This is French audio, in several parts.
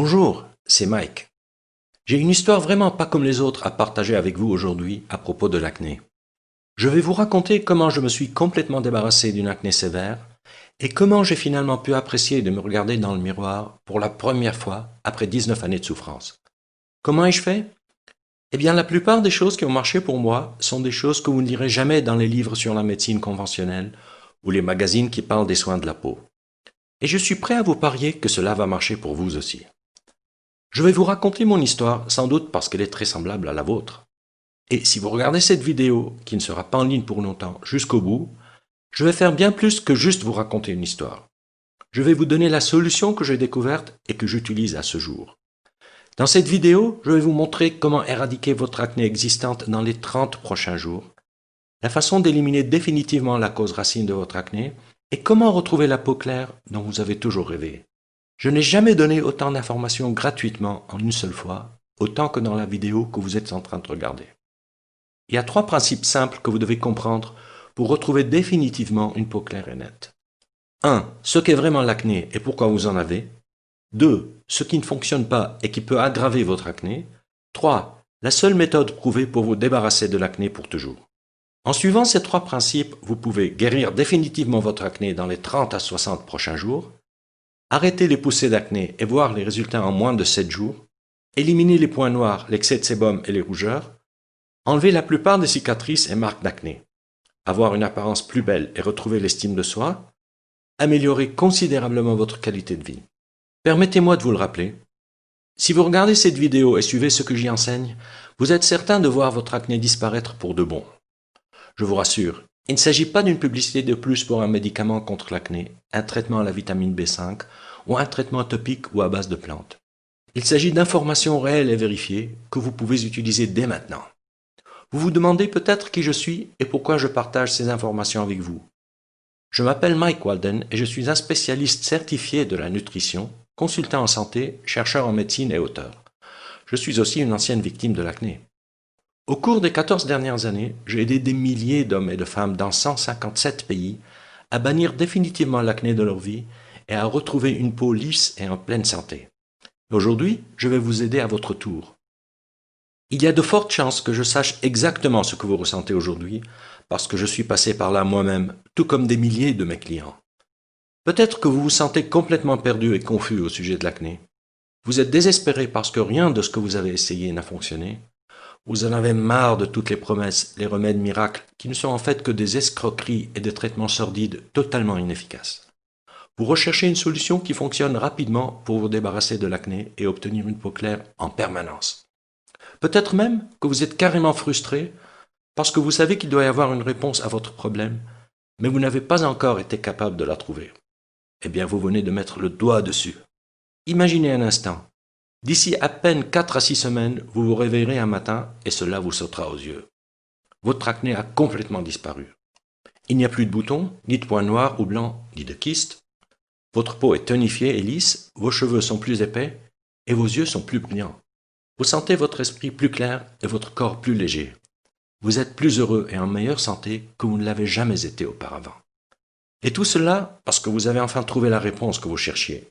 Bonjour, c'est Mike. J'ai une histoire vraiment pas comme les autres à partager avec vous aujourd'hui à propos de l'acné. Je vais vous raconter comment je me suis complètement débarrassé d'une acné sévère et comment j'ai finalement pu apprécier de me regarder dans le miroir pour la première fois après 19 années de souffrance. Comment ai-je fait? Eh bien, la plupart des choses qui ont marché pour moi sont des choses que vous ne lirez jamais dans les livres sur la médecine conventionnelle ou les magazines qui parlent des soins de la peau. Et je suis prêt à vous parier que cela va marcher pour vous aussi. Je vais vous raconter mon histoire, sans doute parce qu'elle est très semblable à la vôtre. Et si vous regardez cette vidéo, qui ne sera pas en ligne pour longtemps, jusqu'au bout, je vais faire bien plus que juste vous raconter une histoire. Je vais vous donner la solution que j'ai découverte et que j'utilise à ce jour. Dans cette vidéo, je vais vous montrer comment éradiquer votre acné existante dans les 30 prochains jours, la façon d'éliminer définitivement la cause racine de votre acné et comment retrouver la peau claire dont vous avez toujours rêvé. Je n'ai jamais donné autant d'informations gratuitement en une seule fois, autant que dans la vidéo que vous êtes en train de regarder. Il y a 3 principes simples que vous devez comprendre pour retrouver définitivement une peau claire et nette. 1. Ce qu'est vraiment l'acné et pourquoi vous en avez. 2. Ce qui ne fonctionne pas et qui peut aggraver votre acné. 3. La seule méthode prouvée pour vous débarrasser de l'acné pour toujours. En suivant ces 3 principes, vous pouvez guérir définitivement votre acné dans les 30 à 60 prochains jours, arrêter les poussées d'acné et voir les résultats en moins de 7 jours, éliminer les points noirs, l'excès de sébum et les rougeurs, enlever la plupart des cicatrices et marques d'acné, avoir une apparence plus belle et retrouver l'estime de soi, améliorer considérablement votre qualité de vie. Permettez-moi de vous le rappeler, si vous regardez cette vidéo et suivez ce que j'y enseigne, vous êtes certain de voir votre acné disparaître pour de bon. Je vous rassure, il ne s'agit pas d'une publicité de plus pour un médicament contre l'acné, un traitement à la vitamine B5 ou un traitement topique ou à base de plantes. Il s'agit d'informations réelles et vérifiées que vous pouvez utiliser dès maintenant. Vous vous demandez peut-être qui je suis et pourquoi je partage ces informations avec vous. Je m'appelle Mike Walden et je suis un spécialiste certifié de la nutrition, consultant en santé, chercheur en médecine et auteur. Je suis aussi une ancienne victime de l'acné. Au cours des 14 dernières années, j'ai aidé des milliers d'hommes et de femmes dans 157 pays à bannir définitivement l'acné de leur vie et à retrouver une peau lisse et en pleine santé. Aujourd'hui, je vais vous aider à votre tour. Il y a de fortes chances que je sache exactement ce que vous ressentez aujourd'hui, parce que je suis passé par là moi-même, tout comme des milliers de mes clients. Peut-être que vous vous sentez complètement perdu et confus au sujet de l'acné. Vous êtes désespéré parce que rien de ce que vous avez essayé n'a fonctionné. Vous en avez marre de toutes les promesses, les remèdes miracles, qui ne sont en fait que des escroqueries et des traitements sordides totalement inefficaces. Vous recherchez une solution qui fonctionne rapidement pour vous débarrasser de l'acné et obtenir une peau claire en permanence. Peut-être même que vous êtes carrément frustré parce que vous savez qu'il doit y avoir une réponse à votre problème, mais vous n'avez pas encore été capable de la trouver. Eh bien, vous venez de mettre le doigt dessus. Imaginez un instant. D'ici à peine 4 à 6 semaines, vous vous réveillerez un matin et cela vous sautera aux yeux. Votre acné a complètement disparu. Il n'y a plus de boutons, ni de points noirs ou blancs, ni de kystes. Votre peau est tonifiée et lisse, vos cheveux sont plus épais et vos yeux sont plus brillants. Vous sentez votre esprit plus clair et votre corps plus léger. Vous êtes plus heureux et en meilleure santé que vous ne l'avez jamais été auparavant. Et tout cela parce que vous avez enfin trouvé la réponse que vous cherchiez.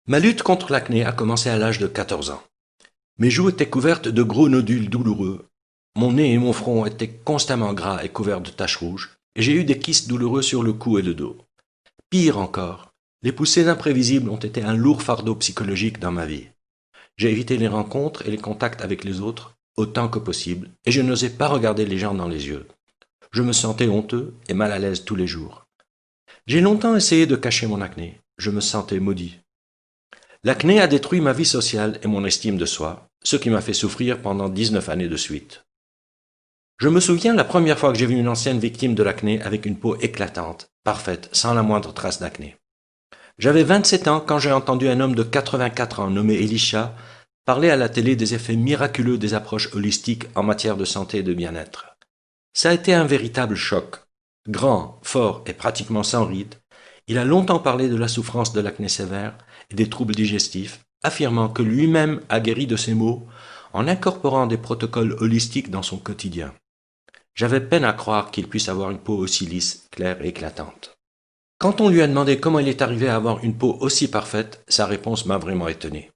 Ma lutte contre l'acné a commencé à l'âge de 14 ans. Mes joues étaient couvertes de gros nodules douloureux. Mon nez et mon front étaient constamment gras et couverts de taches rouges, et j'ai eu des kystes douloureux sur le cou et le dos. Pire encore, les poussées imprévisibles ont été un lourd fardeau psychologique dans ma vie. J'ai évité les rencontres et les contacts avec les autres autant que possible, et je n'osais pas regarder les gens dans les yeux. Je me sentais honteux et mal à l'aise tous les jours. J'ai longtemps essayé de cacher mon acné. Je me sentais maudit. L'acné a détruit ma vie sociale et mon estime de soi, ce qui m'a fait souffrir pendant 19 années de suite. Je me souviens la première fois que j'ai vu une ancienne victime de l'acné avec une peau éclatante, parfaite, sans la moindre trace d'acné. J'avais 27 ans quand j'ai entendu un homme de 84 ans nommé Elisha parler à la télé des effets miraculeux des approches holistiques en matière de santé et de bien-être. Ça a été un véritable choc. Grand, fort et pratiquement sans ride, il a longtemps parlé de la souffrance de l'acné sévère et des troubles digestifs, affirmant que lui-même a guéri de ces maux en incorporant des protocoles holistiques dans son quotidien. J'avais peine à croire qu'il puisse avoir une peau aussi lisse, claire et éclatante. Quand on lui a demandé comment il est arrivé à avoir une peau aussi parfaite, sa réponse m'a vraiment étonné.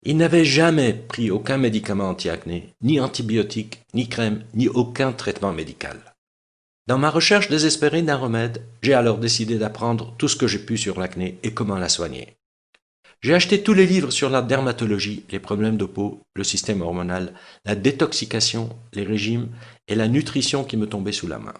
Il n'avait jamais pris aucun médicament anti-acné, ni antibiotique, ni crème, ni aucun traitement médical. Dans ma recherche désespérée d'un remède, j'ai alors décidé d'apprendre tout ce que j'ai pu sur l'acné et comment la soigner. J'ai acheté tous les livres sur la dermatologie, les problèmes de peau, le système hormonal, la détoxication, les régimes et la nutrition qui me tombaient sous la main.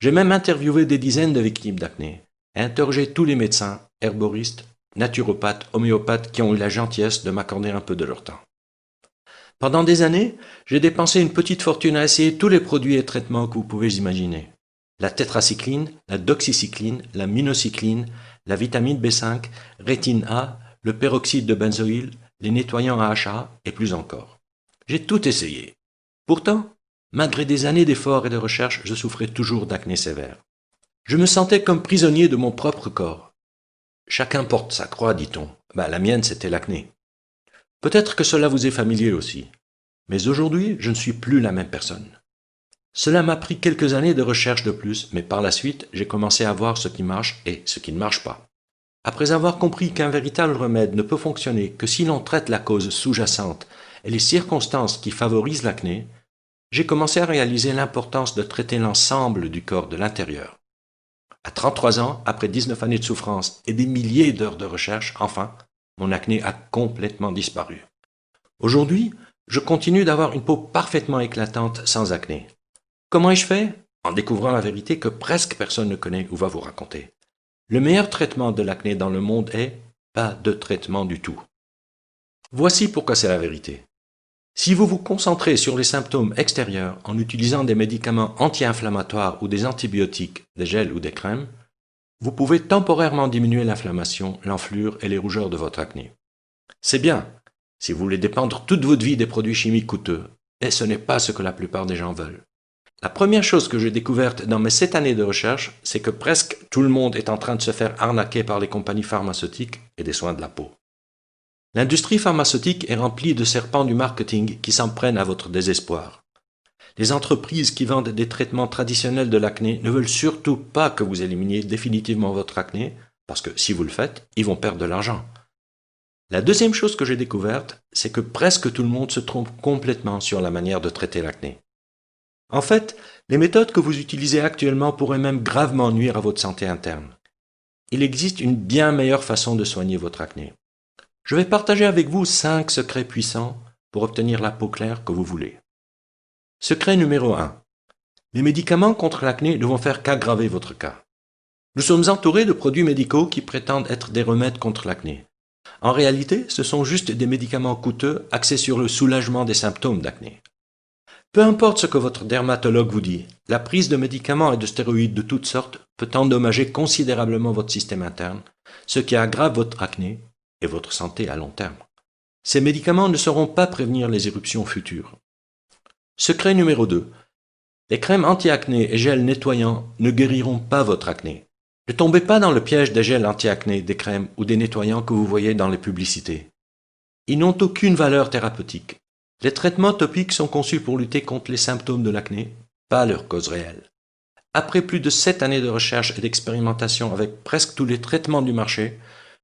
J'ai même interviewé des dizaines de victimes d'acné et interrogé tous les médecins, herboristes, naturopathes, homéopathes qui ont eu la gentillesse de m'accorder un peu de leur temps. Pendant des années, j'ai dépensé une petite fortune à essayer tous les produits et traitements que vous pouvez imaginer. La tétracycline, la doxycycline, la minocycline, la vitamine B5, rétine A, le peroxyde de benzoïle, les nettoyants AHA et plus encore. J'ai tout essayé. Pourtant, malgré des années d'efforts et de recherche, je souffrais toujours d'acné sévère. Je me sentais comme prisonnier de mon propre corps. Chacun porte sa croix, dit-on. La mienne, c'était l'acné. Peut-être que cela vous est familier aussi. Mais aujourd'hui, je ne suis plus la même personne. Cela m'a pris quelques années de recherche de plus, mais par la suite, j'ai commencé à voir ce qui marche et ce qui ne marche pas. Après avoir compris qu'un véritable remède ne peut fonctionner que si l'on traite la cause sous-jacente et les circonstances qui favorisent l'acné, j'ai commencé à réaliser l'importance de traiter l'ensemble du corps de l'intérieur. À 33 ans, après 19 années de souffrance et des milliers d'heures de recherche, enfin, mon acné a complètement disparu. Aujourd'hui, je continue d'avoir une peau parfaitement éclatante sans acné. Comment ai-je fait? En découvrant la vérité que presque personne ne connaît ou va vous raconter. Le meilleur traitement de l'acné dans le monde est pas de traitement du tout. Voici pourquoi c'est la vérité. Si vous vous concentrez sur les symptômes extérieurs en utilisant des médicaments anti-inflammatoires ou des antibiotiques, des gels ou des crèmes, vous pouvez temporairement diminuer l'inflammation, l'enflure et les rougeurs de votre acné. C'est bien, si vous voulez dépendre toute votre vie des produits chimiques coûteux, et ce n'est pas ce que la plupart des gens veulent. La première chose que j'ai découverte dans mes 7 années de recherche, c'est que presque tout le monde est en train de se faire arnaquer par les compagnies pharmaceutiques et des soins de la peau. L'industrie pharmaceutique est remplie de serpents du marketing qui s'en prennent à votre désespoir. Les entreprises qui vendent des traitements traditionnels de l'acné ne veulent surtout pas que vous éliminiez définitivement votre acné, parce que si vous le faites, ils vont perdre de l'argent. La deuxième chose que j'ai découverte, c'est que presque tout le monde se trompe complètement sur la manière de traiter l'acné. En fait, les méthodes que vous utilisez actuellement pourraient même gravement nuire à votre santé interne. Il existe une bien meilleure façon de soigner votre acné. Je vais partager avec vous 5 secrets puissants pour obtenir la peau claire que vous voulez. Secret numéro 1. Les médicaments contre l'acné ne vont faire qu'aggraver votre cas. Nous sommes entourés de produits médicaux qui prétendent être des remèdes contre l'acné. En réalité, ce sont juste des médicaments coûteux axés sur le soulagement des symptômes d'acné. Peu importe ce que votre dermatologue vous dit, la prise de médicaments et de stéroïdes de toutes sortes peut endommager considérablement votre système interne, ce qui aggrave votre acné et votre santé à long terme. Ces médicaments ne sauront pas prévenir les éruptions futures. Secret numéro 2. Les crèmes anti-acné et gels nettoyants ne guériront pas votre acné. Ne tombez pas dans le piège des gels anti-acné, des crèmes ou des nettoyants que vous voyez dans les publicités. Ils n'ont aucune valeur thérapeutique. Les traitements topiques sont conçus pour lutter contre les symptômes de l'acné, pas leur cause réelle. Après plus de 7 années de recherche et d'expérimentation avec presque tous les traitements du marché,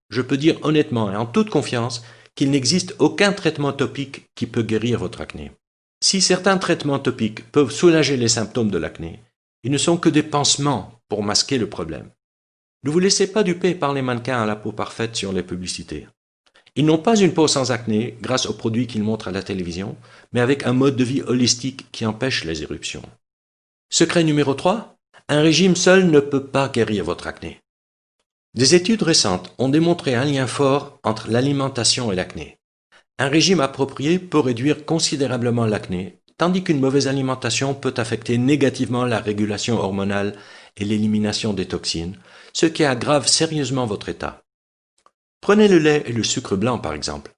je peux dire honnêtement et en toute confiance qu'il n'existe aucun traitement topique qui peut guérir votre acné. Si certains traitements topiques peuvent soulager les symptômes de l'acné, ils ne sont que des pansements pour masquer le problème. Ne vous laissez pas duper par les mannequins à la peau parfaite sur les publicités. Ils n'ont pas une peau sans acné grâce aux produits qu'ils montrent à la télévision, mais avec un mode de vie holistique qui empêche les éruptions. Secret numéro 3. Un régime seul ne peut pas guérir votre acné. Des études récentes ont démontré un lien fort entre l'alimentation et l'acné. Un régime approprié peut réduire considérablement l'acné, tandis qu'une mauvaise alimentation peut affecter négativement la régulation hormonale et l'élimination des toxines, ce qui aggrave sérieusement votre état. Prenez le lait et le sucre blanc par exemple.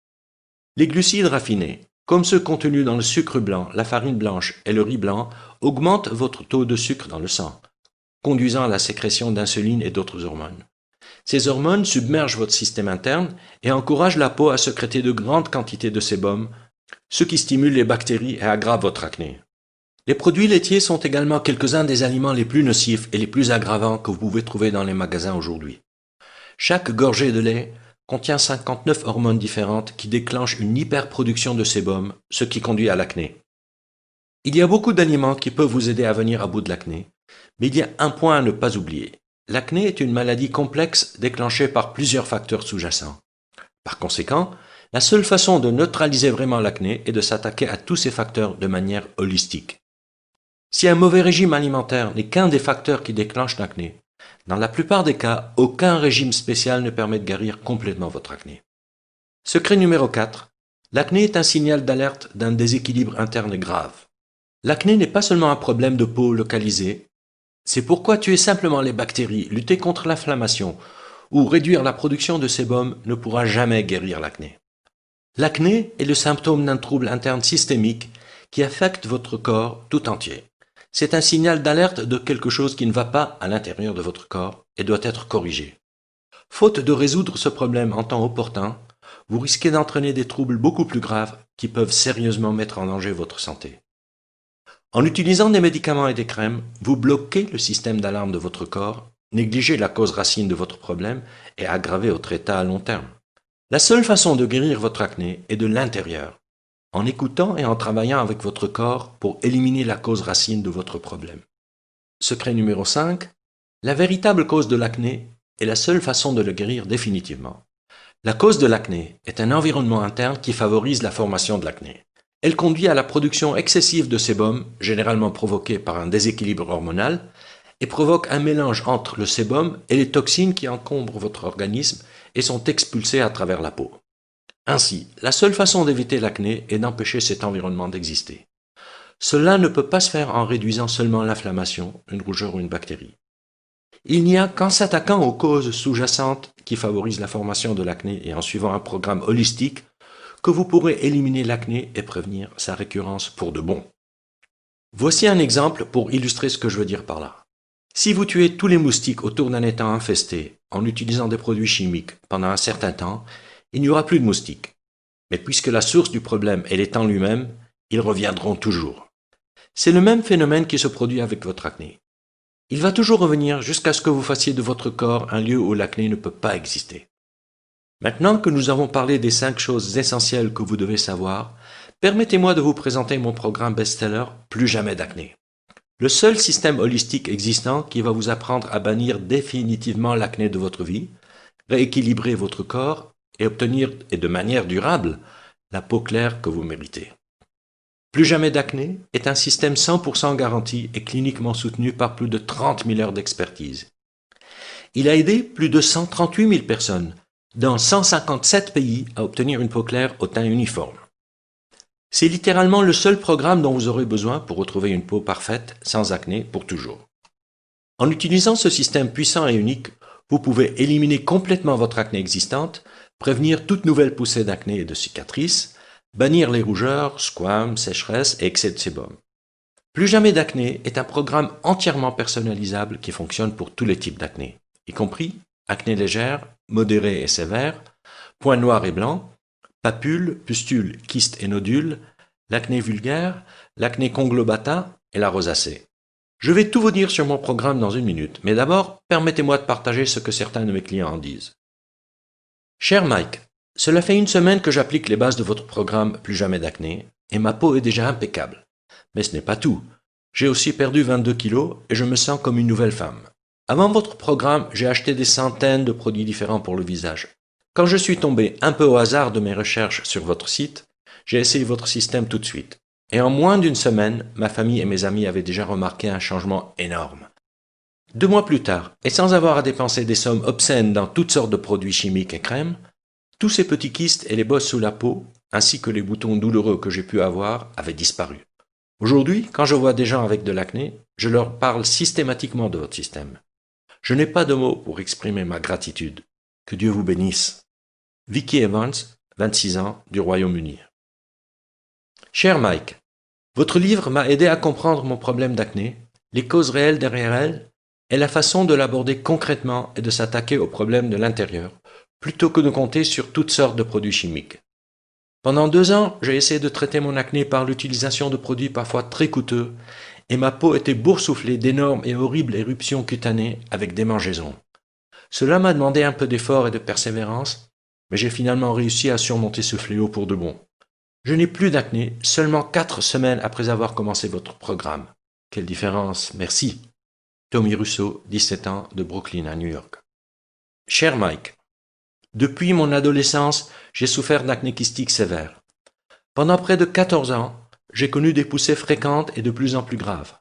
Les glucides raffinés, comme ceux contenus dans le sucre blanc, la farine blanche et le riz blanc, augmentent votre taux de sucre dans le sang, conduisant à la sécrétion d'insuline et d'autres hormones. Ces hormones submergent votre système interne et encouragent la peau à sécréter de grandes quantités de sébum, ce qui stimule les bactéries et aggrave votre acné. Les produits laitiers sont également quelques-uns des aliments les plus nocifs et les plus aggravants que vous pouvez trouver dans les magasins aujourd'hui. Chaque gorgée de lait contient 59 hormones différentes qui déclenchent une hyperproduction de sébum, ce qui conduit à l'acné. Il y a beaucoup d'aliments qui peuvent vous aider à venir à bout de l'acné, mais il y a un point à ne pas oublier. L'acné est une maladie complexe déclenchée par plusieurs facteurs sous-jacents. Par conséquent, la seule façon de neutraliser vraiment l'acné est de s'attaquer à tous ces facteurs de manière holistique. Si un mauvais régime alimentaire n'est qu'un des facteurs qui déclenchent l'acné, dans la plupart des cas, aucun régime spécial ne permet de guérir complètement votre acné. Secret numéro 4. L'acné est un signal d'alerte d'un déséquilibre interne grave. L'acné n'est pas seulement un problème de peau localisé, c'est pourquoi tuer simplement les bactéries, lutter contre l'inflammation ou réduire la production de sébum ne pourra jamais guérir l'acné. L'acné est le symptôme d'un trouble interne systémique qui affecte votre corps tout entier. C'est un signal d'alerte de quelque chose qui ne va pas à l'intérieur de votre corps et doit être corrigé. Faute de résoudre ce problème en temps opportun, vous risquez d'entraîner des troubles beaucoup plus graves qui peuvent sérieusement mettre en danger votre santé. En utilisant des médicaments et des crèmes, vous bloquez le système d'alarme de votre corps, négligez la cause racine de votre problème et aggravez votre état à long terme. La seule façon de guérir votre acné est de l'intérieur, en écoutant et en travaillant avec votre corps pour éliminer la cause racine de votre problème. Secret numéro 5. La véritable cause de l'acné est la seule façon de le guérir définitivement. La cause de l'acné est un environnement interne qui favorise la formation de l'acné. Elle conduit à la production excessive de sébum, généralement provoquée par un déséquilibre hormonal, et provoque un mélange entre le sébum et les toxines qui encombrent votre organisme et sont expulsées à travers la peau. Ainsi, la seule façon d'éviter l'acné est d'empêcher cet environnement d'exister. Cela ne peut pas se faire en réduisant seulement l'inflammation, une rougeur ou une bactérie. Il n'y a qu'en s'attaquant aux causes sous-jacentes qui favorisent la formation de l'acné et en suivant un programme holistique que vous pourrez éliminer l'acné et prévenir sa récurrence pour de bon. Voici un exemple pour illustrer ce que je veux dire par là. Si vous tuez tous les moustiques autour d'un étang infesté en utilisant des produits chimiques pendant un certain temps, il n'y aura plus de moustiques. Mais puisque la source du problème est l'étang lui-même, ils reviendront toujours. C'est le même phénomène qui se produit avec votre acné. Il va toujours revenir jusqu'à ce que vous fassiez de votre corps un lieu où l'acné ne peut pas exister. Maintenant que nous avons parlé des 5 choses essentielles que vous devez savoir, permettez-moi de vous présenter mon programme best-seller Plus jamais d'acné. Le seul système holistique existant qui va vous apprendre à bannir définitivement l'acné de votre vie, rééquilibrer votre corps et obtenir, et de manière durable, la peau claire que vous méritez. Plus jamais d'acné est un système 100% garanti et cliniquement soutenu par plus de 30 000 heures d'expertise. Il a aidé plus de 138 000 personnes dans 157 pays à obtenir une peau claire au teint uniforme. C'est littéralement le seul programme dont vous aurez besoin pour retrouver une peau parfaite, sans acné, pour toujours. En utilisant ce système puissant et unique, vous pouvez éliminer complètement votre acné existante, prévenir toute nouvelle poussée d'acné et de cicatrices, bannir les rougeurs, squames, sécheresses et excès de sébum. Plus jamais d'acné est un programme entièrement personnalisable qui fonctionne pour tous les types d'acné, y compris acné légère, modérée et sévère, points noirs et blancs, papules, pustules, kystes et nodules, l'acné vulgaire, l'acné conglobata et la rosacée. Je vais tout vous dire sur mon programme dans une minute, mais d'abord, permettez-moi de partager ce que certains de mes clients en disent. Cher Mike, cela fait 1 semaine que j'applique les bases de votre programme Plus jamais d'acné, et ma peau est déjà impeccable. Mais ce n'est pas tout. J'ai aussi perdu 22 kilos et je me sens comme une nouvelle femme. Avant votre programme, j'ai acheté des centaines de produits différents pour le visage. Quand je suis tombé un peu au hasard de mes recherches sur votre site, j'ai essayé votre système tout de suite. Et en moins d'1 semaine, ma famille et mes amis avaient déjà remarqué un changement énorme. 2 mois plus tard, et sans avoir à dépenser des sommes obscènes dans toutes sortes de produits chimiques et crèmes, tous ces petits kystes et les bosses sous la peau, ainsi que les boutons douloureux que j'ai pu avoir, avaient disparu. Aujourd'hui, quand je vois des gens avec de l'acné, je leur parle systématiquement de votre système. Je n'ai pas de mots pour exprimer ma gratitude. Que Dieu vous bénisse. Vicky Evans, 26 ans, du Royaume-Uni. Cher Mike, votre livre m'a aidé à comprendre mon problème d'acné, les causes réelles derrière elle, et la façon de l'aborder concrètement et de s'attaquer aux problèmes de l'intérieur, plutôt que de compter sur toutes sortes de produits chimiques. Pendant 2 ans, j'ai essayé de traiter mon acné par l'utilisation de produits parfois très coûteux, et ma peau était boursouflée d'énormes et horribles éruptions cutanées avec démangeaisons. Cela m'a demandé un peu d'effort et de persévérance, mais j'ai finalement réussi à surmonter ce fléau pour de bon. Je n'ai plus d'acné seulement 4 semaines après avoir commencé votre programme. Quelle différence, merci. Tommy Russo, 17 ans, de Brooklyn à New York. Cher Mike, depuis mon adolescence, j'ai souffert d'acné kystique sévère. Pendant près de 14 ans, j'ai connu des poussées fréquentes et de plus en plus graves.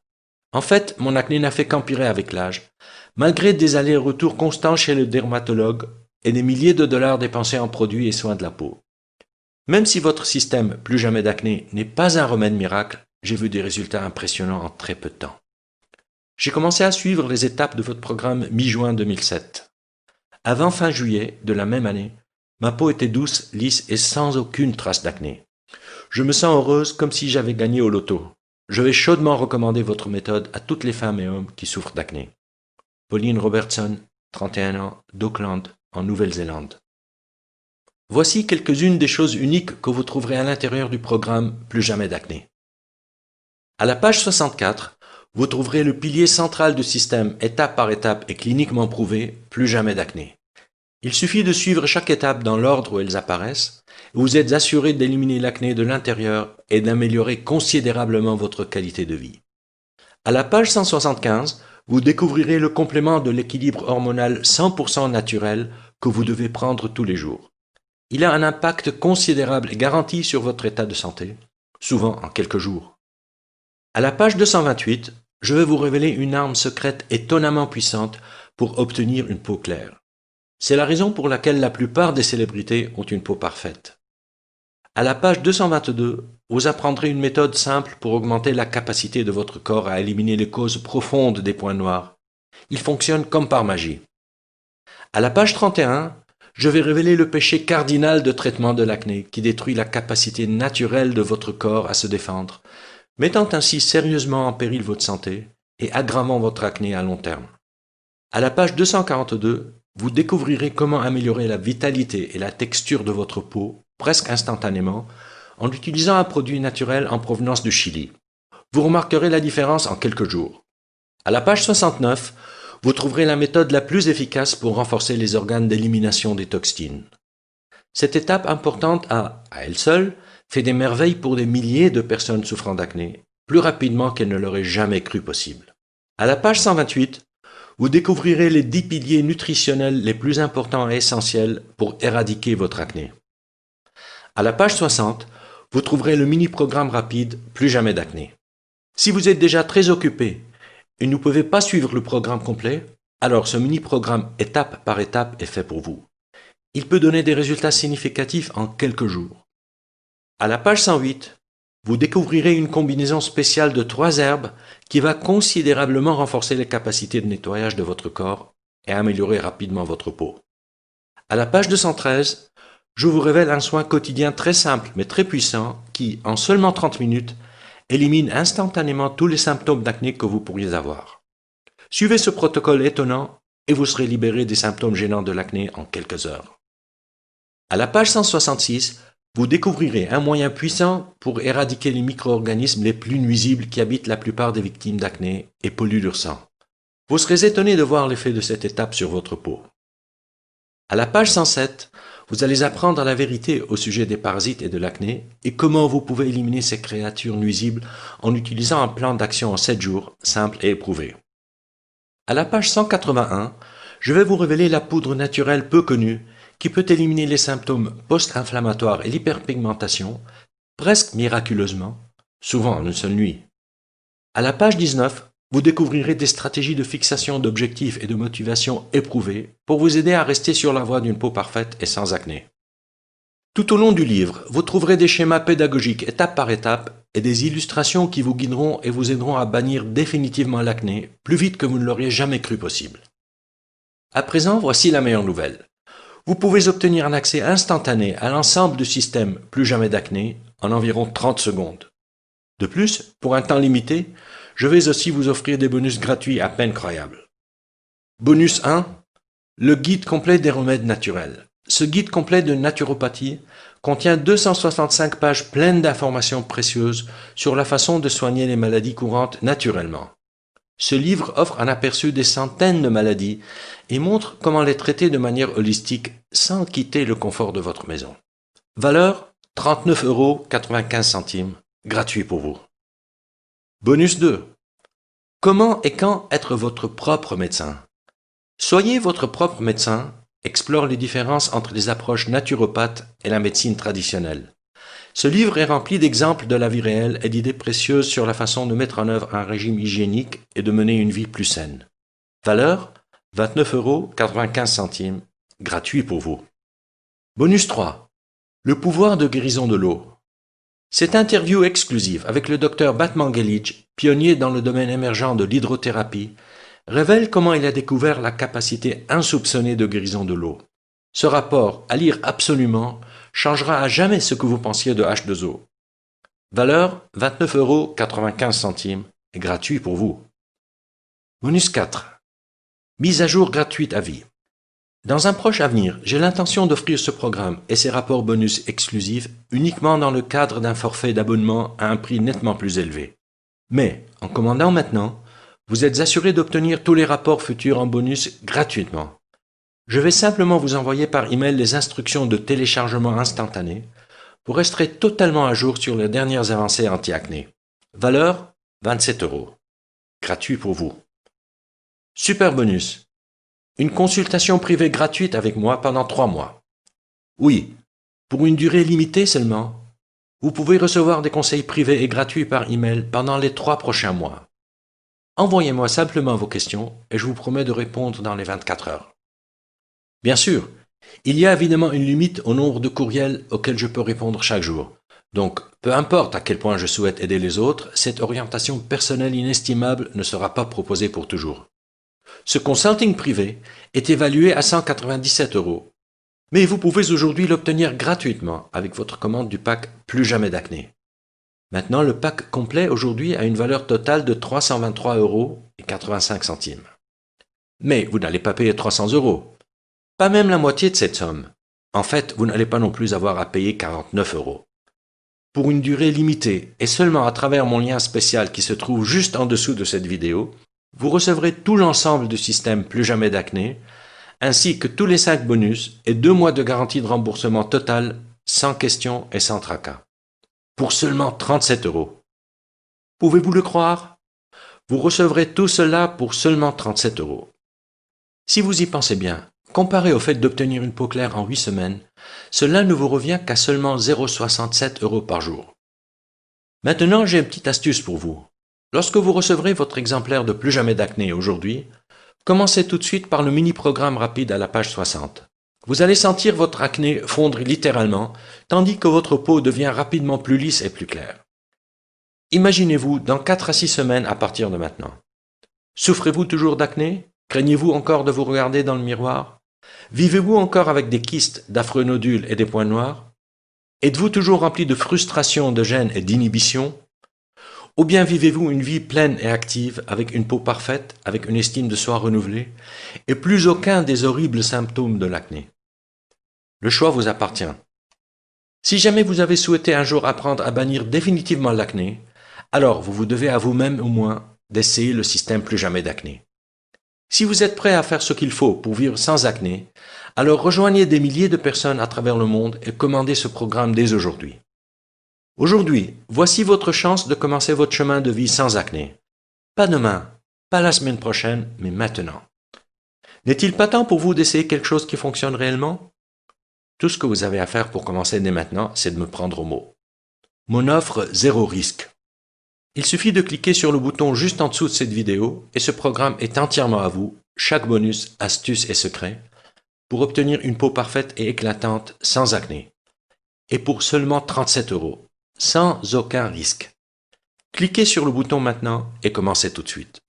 En fait, mon acné n'a fait qu'empirer avec l'âge, malgré des allers-retours constants chez le dermatologue et des milliers de dollars dépensés en produits et soins de la peau. Même si votre système Plus jamais d'acné n'est pas un remède miracle, j'ai vu des résultats impressionnants en très peu de temps. J'ai commencé à suivre les étapes de votre programme mi-juin 2007. Avant fin juillet de la même année, ma peau était douce, lisse et sans aucune trace d'acné. Je me sens heureuse comme si j'avais gagné au loto. Je vais chaudement recommander votre méthode à toutes les femmes et hommes qui souffrent d'acné. Pauline Robertson, 31 ans, d'Auckland, en Nouvelle-Zélande. Voici quelques-unes des choses uniques que vous trouverez à l'intérieur du programme Plus jamais d'acné. À la page 64, vous trouverez le pilier central du système étape par étape et cliniquement prouvé Plus jamais d'acné. Il suffit de suivre chaque étape dans l'ordre où elles apparaissent, et vous êtes assuré d'éliminer l'acné de l'intérieur et d'améliorer considérablement votre qualité de vie. À la page 175, vous découvrirez le complément de l'équilibre hormonal 100% naturel que vous devez prendre tous les jours. Il a un impact considérable et garanti sur votre état de santé, souvent en quelques jours. À la page 228, je vais vous révéler une arme secrète étonnamment puissante pour obtenir une peau claire. C'est la raison pour laquelle la plupart des célébrités ont une peau parfaite. À la page 222, vous apprendrez une méthode simple pour augmenter la capacité de votre corps à éliminer les causes profondes des points noirs. Il fonctionne comme par magie. À la page 31, je vais révéler le péché cardinal de traitement de l'acné qui détruit la capacité naturelle de votre corps à se défendre, mettant ainsi sérieusement en péril votre santé et aggravant votre acné à long terme. À la page 242, vous découvrirez comment améliorer la vitalité et la texture de votre peau presque instantanément en utilisant un produit naturel en provenance du Chili. Vous remarquerez la différence en quelques jours. À la page 69, vous trouverez la méthode la plus efficace pour renforcer les organes d'élimination des toxines. Cette étape importante a, à elle seule, fait des merveilles pour des milliers de personnes souffrant d'acné, plus rapidement qu'elles ne l'auraient jamais cru possible. À la page 128, vous découvrirez les 10 piliers nutritionnels les plus importants et essentiels pour éradiquer votre acné. À la page 60, vous trouverez le mini-programme rapide Plus jamais d'acné. Si vous êtes déjà très occupé et ne pouvez pas suivre le programme complet, alors ce mini-programme étape par étape est fait pour vous. Il peut donner des résultats significatifs en quelques jours. À la page 108, vous découvrirez une combinaison spéciale de 3 herbes qui va considérablement renforcer les capacités de nettoyage de votre corps et améliorer rapidement votre peau. À la page 213, je vous révèle un soin quotidien très simple mais très puissant qui, en seulement 30 minutes, élimine instantanément tous les symptômes d'acné que vous pourriez avoir. Suivez ce protocole étonnant et vous serez libéré des symptômes gênants de l'acné en quelques heures. À la page 166, vous découvrirez un moyen puissant pour éradiquer les micro-organismes les plus nuisibles qui habitent la plupart des victimes d'acné et polluent leur sang. Vous serez étonné de voir l'effet de cette étape sur votre peau. À la page 107, vous allez apprendre la vérité au sujet des parasites et de l'acné et comment vous pouvez éliminer ces créatures nuisibles en utilisant un plan d'action en 7 jours, simple et éprouvé. À la page 181, je vais vous révéler la poudre naturelle peu connue qui peut éliminer les symptômes post-inflammatoires et l'hyperpigmentation, presque miraculeusement, souvent en une seule nuit. À la page 19, vous découvrirez des stratégies de fixation d'objectifs et de motivation éprouvées pour vous aider à rester sur la voie d'une peau parfaite et sans acné. Tout au long du livre, vous trouverez des schémas pédagogiques étape par étape et des illustrations qui vous guideront et vous aideront à bannir définitivement l'acné plus vite que vous ne l'auriez jamais cru possible. À présent, voici la meilleure nouvelle. Vous pouvez obtenir un accès instantané à l'ensemble du système Plus jamais d'acné en environ 30 secondes. De plus, pour un temps limité, je vais aussi vous offrir des bonus gratuits à peine croyables. Bonus 1. Le guide complet des remèdes naturels. Ce guide complet de naturopathie contient 265 pages pleines d'informations précieuses sur la façon de soigner les maladies courantes naturellement. Ce livre offre un aperçu des centaines de maladies et montre comment les traiter de manière holistique sans quitter le confort de votre maison. Valeur 39,95 €, gratuit pour vous. Bonus 2. Comment et quand être votre propre médecin? Soyez votre propre médecin, explore les différences entre les approches naturopathes et la médecine traditionnelle. Ce livre est rempli d'exemples de la vie réelle et d'idées précieuses sur la façon de mettre en œuvre un régime hygiénique et de mener une vie plus saine. Valeur 29,95 €, gratuit pour vous. Bonus 3. Le pouvoir de guérison de l'eau. Cette interview exclusive avec le Dr Batman Gelic, pionnier dans le domaine émergent de l'hydrothérapie, révèle comment il a découvert la capacité insoupçonnée de guérison de l'eau. Ce rapport, à lire absolument, changera à jamais ce que vous pensiez de H2O. Valeur 29,95 € et gratuit pour vous. Bonus 4. Mise à jour gratuite à vie. Dans un proche avenir, j'ai l'intention d'offrir ce programme et ses rapports bonus exclusifs uniquement dans le cadre d'un forfait d'abonnement à un prix nettement plus élevé. Mais, en commandant maintenant, vous êtes assuré d'obtenir tous les rapports futurs en bonus gratuitement. Je vais simplement vous envoyer par email les instructions de téléchargement instantané pour rester totalement à jour sur les dernières avancées anti-acné. Valeur 27 €. Gratuit pour vous. Super bonus. Une consultation privée gratuite avec moi pendant 3 mois. Oui, pour une durée limitée seulement. Vous pouvez recevoir des conseils privés et gratuits par email pendant les 3 prochains mois. Envoyez-moi simplement vos questions et je vous promets de répondre dans les 24 heures. Bien sûr, il y a évidemment une limite au nombre de courriels auxquels je peux répondre chaque jour. Donc, peu importe à quel point je souhaite aider les autres, cette orientation personnelle inestimable ne sera pas proposée pour toujours. Ce consulting privé est évalué à 197 €. Mais vous pouvez aujourd'hui l'obtenir gratuitement avec votre commande du pack Plus jamais d'acné. Maintenant, le pack complet aujourd'hui a une valeur totale de 323,85 €. Mais vous n'allez pas payer 300 €. Pas même la moitié de cette somme. En fait, vous n'allez pas non plus avoir à payer 49 €. Pour une durée limitée et seulement à travers mon lien spécial qui se trouve juste en dessous de cette vidéo, vous recevrez tout l'ensemble du système Plus jamais d'acné, ainsi que tous les 5 bonus et 2 mois de garantie de remboursement total, sans questions et sans tracas. Pour seulement 37 €. Pouvez-vous le croire? Vous recevrez tout cela pour seulement 37 €. Si vous y pensez bien, comparé au fait d'obtenir une peau claire en 8 semaines, cela ne vous revient qu'à seulement 0,67 € par jour. Maintenant, j'ai une petite astuce pour vous. Lorsque vous recevrez votre exemplaire de Plus jamais d'acné aujourd'hui, commencez tout de suite par le mini-programme rapide à la page 60. Vous allez sentir votre acné fondre littéralement, tandis que votre peau devient rapidement plus lisse et plus claire. Imaginez-vous dans 4 à 6 semaines à partir de maintenant. Souffrez-vous toujours d'acné? Craignez-vous encore de vous regarder dans le miroir? Vivez-vous encore avec des kystes, d'affreux nodules et des points noirs? Êtes-vous toujours rempli de frustration, de gêne et d'inhibition? Ou bien vivez-vous une vie pleine et active, avec une peau parfaite, avec une estime de soi renouvelée, et plus aucun des horribles symptômes de l'acné? Le choix vous appartient. Si jamais vous avez souhaité un jour apprendre à bannir définitivement l'acné, alors vous vous devez à vous-même au moins d'essayer le système Plus jamais d'acné. Si vous êtes prêt à faire ce qu'il faut pour vivre sans acné, alors rejoignez des milliers de personnes à travers le monde et commandez ce programme dès aujourd'hui. Aujourd'hui, voici votre chance de commencer votre chemin de vie sans acné. Pas demain, pas la semaine prochaine, mais maintenant. N'est-il pas temps pour vous d'essayer quelque chose qui fonctionne réellement? Tout ce que vous avez à faire pour commencer dès maintenant, c'est de me prendre au mot. Mon offre 0 risque. Il suffit de cliquer sur le bouton juste en dessous de cette vidéo et ce programme est entièrement à vous, chaque bonus, astuce et secret, pour obtenir une peau parfaite et éclatante sans acné. Et pour seulement 37 €, sans aucun risque. Cliquez sur le bouton maintenant et commencez tout de suite.